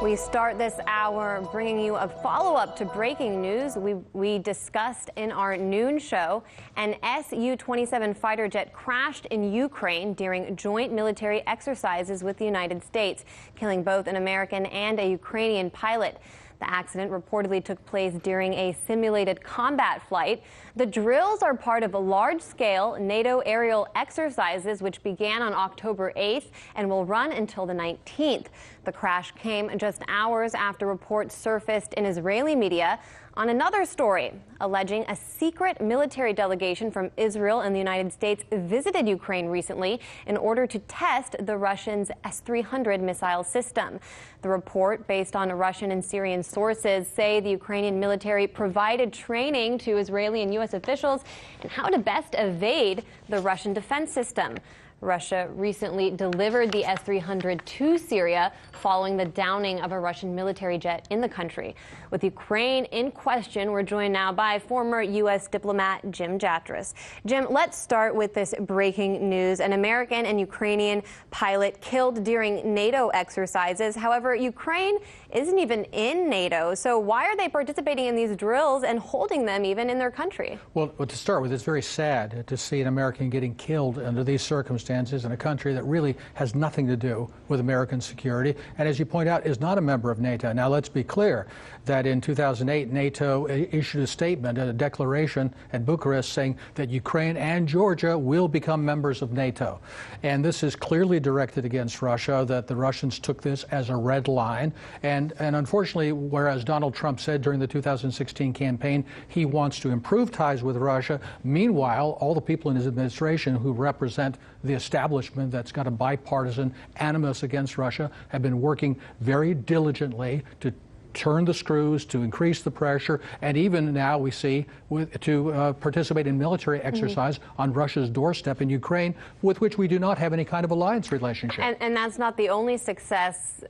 We start this hour bringing you a follow-up to breaking news we discussed in our noon show. An Su-27 fighter jet crashed in Ukraine during joint military exercises with the United States, killing both an American and a Ukrainian pilot. The accident reportedly took place during a simulated combat flight. The drills are part of large-scale NATO aerial exercises, which began on October 8th and will run until the 19th. The crash came just hours after reports surfaced in Israeli media on another story, alleging a secret military delegation from Israel and the United States visited Ukraine recently in order to test the Russians' S-300 missile system. The report, based on Russian and Syrian sources, say the Ukrainian military provided training to Israeli and U.S. officials on how to best evade the Russian defense system. Russia recently delivered the S-300 to Syria following the downing of a Russian military jet in the country. With Ukraine in question, we're joined now by former U.S. Diplomat Jim Jatras. Jim, let's start with this breaking news. An American and Ukrainian pilot killed during NATO exercises. However, Ukraine isn't even in NATO. So why are they participating in these drills and holding them even in their country? Well, to start with, it's very sad to see an American getting killed under these circumstances in a country that really has nothing to do with American security, and as you point out, is not a member of NATO. Now, let's be clear that in 2008, NATO issued a statement, a declaration at Bucharest saying that Ukraine and Georgia will become members of NATO. And this is clearly directed against Russia, that the Russians took this as a red line. And unfortunately, whereas Donald Trump said during the 2016 campaign he wants to improve ties with Russia, meanwhile, all the people in his administration who represent the establishment that's got a bipartisan animus against Russia have been working very diligently to turn the screws, to increase the pressure, and even now we see to participate in military exercise on Russia's doorstep in Ukraine, with which we do not have any kind of alliance relationship. And that's not the only success.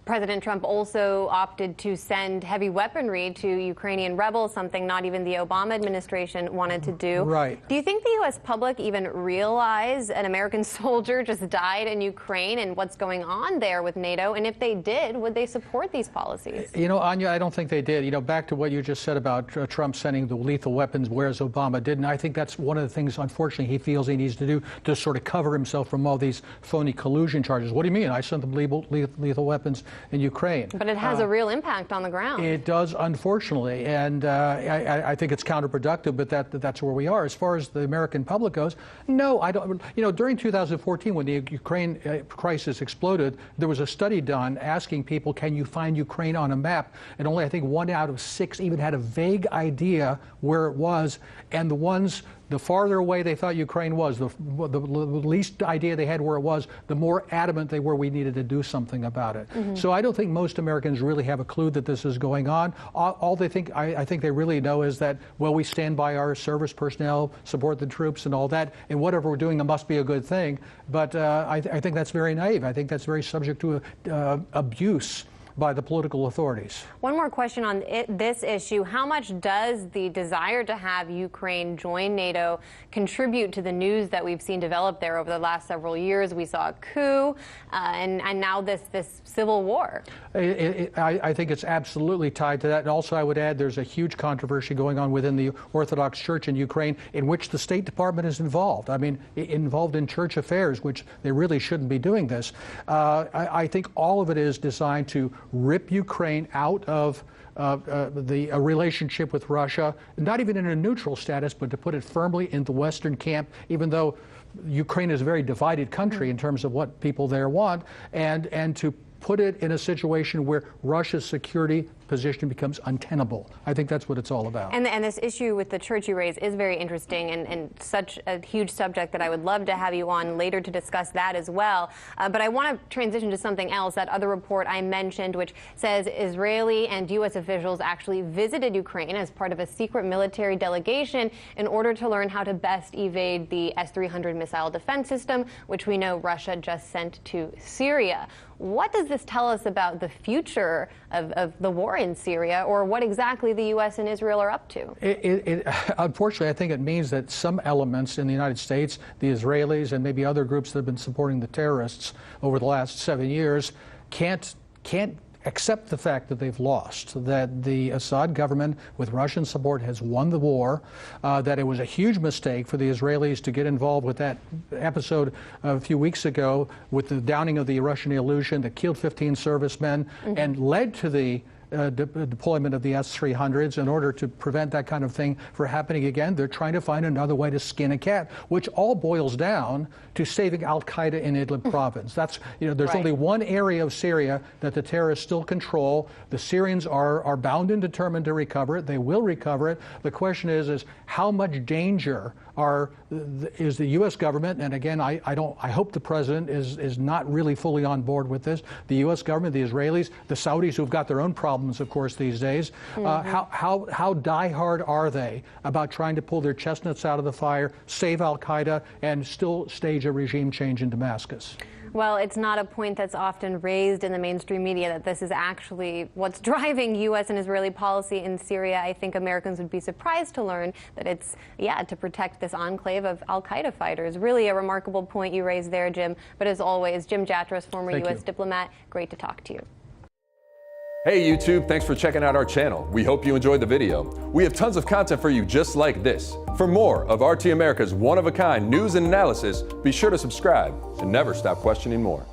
President Trump also opted to send heavy weaponry to Ukrainian rebels, something not even the Obama administration wanted to do. Right. Do you think the U.S. public even realize an American soldier just died in Ukraine and what's going on there with NATO? And if they did, would they support these policies? You know, Anya, I don't think they did. You know, back to what you just said about Trump sending the lethal weapons, whereas Obama didn't. I think that's one of the things, unfortunately, he feels he needs to do to sort of cover himself from all these phony collusion charges. What do you mean? I sent them lethal weapons in Ukraine. But it has a real impact on the ground. It does, unfortunately, and I think it's counterproductive, but that's where we are. As far as the American public goes, no, I don't. You know, during 2014, when the Ukraine crisis exploded, there was a study done asking people, can you find Ukraine on a map? And only, I think, 1 out of 6 even had a vague idea where it was, and the farther away they thought Ukraine was, the least idea they had where it was, the more adamant they were we needed to do something about it. So I don't think most Americans really have a clue that this is going on. All they think, I think they really know is that, well, we stand by our service personnel, support the troops and all that, and whatever we're doing, it must be a good thing. But I think that's very naive. I think that's very subject to abuse by the political authorities. One more question on this issue. How much does the desire to have Ukraine join NATO contribute to the news that we've seen develop there over the last several years? We saw a coup and now this civil war. I think it's absolutely tied to that. And also, I would add, there's a huge controversy going on within the Orthodox Church in Ukraine in which the State Department is involved. I mean, involved in church affairs, which they really shouldn't be doing this. I think all of it is designed to rip Ukraine out of a relationship with Russia, not even in a neutral status, but to put it firmly in the Western camp, even though Ukraine is a very divided country in terms of what people there want, and to put it in a situation where Russia's security position becomes untenable. I think that's what it's all about. And this issue with the church you raise is very interesting and such a huge subject that I would love to have you on later to discuss that as well. But I want to transition to something else, that other report I mentioned, which says Israeli and U.S. officials actually visited Ukraine as part of a secret military delegation in order to learn how to best evade the S-300 missile defense system, which we know Russia just sent to Syria. What does this tell us about the future of the war in Syria, or what exactly the U.S. and Israel are up to? Unfortunately, I think it means that some elements in the United States, the Israelis and maybe other groups that have been supporting the terrorists over the last 7 years, can't accept the fact that they've lost, that the Assad government with Russian support has won the war, that it was a huge mistake for the Israelis to get involved with that episode a few weeks ago with the downing of the Russian illusion that killed 15 servicemen and led to the deployment of the S-300s. In order to prevent that kind of thing from happening again, they're trying to find another way to skin a cat, which all boils down to saving al-Qaeda in Idlib province. That's, there's only one area of Syria that the terrorists still control. The Syrians are bound and determined to recover it. They will recover it. The question is how much danger is the U.S. government, and again, I hope the president is not really fully on board with this, the U.S. government, the Israelis, the Saudis, who've got their own problems, of course, these days. How diehard are they about trying to pull their chestnuts out of the fire, save al-Qaeda, and still stage a regime change in Damascus? Well, it's not a point that's often raised in the mainstream media that this is actually what's driving U.S. and Israeli policy in Syria. I think Americans would be surprised to learn that it's, to protect this enclave of al-Qaeda fighters. Really a remarkable point you raised there, Jim. But as always, Jim Jatras, former U.S. diplomat, great to talk to you. Hey YouTube, thanks for checking out our channel. We hope you enjoyed the video. We have tons of content for you just like this. For more of RT America's one-of-a-kind news and analysis, be sure to subscribe and never stop questioning more.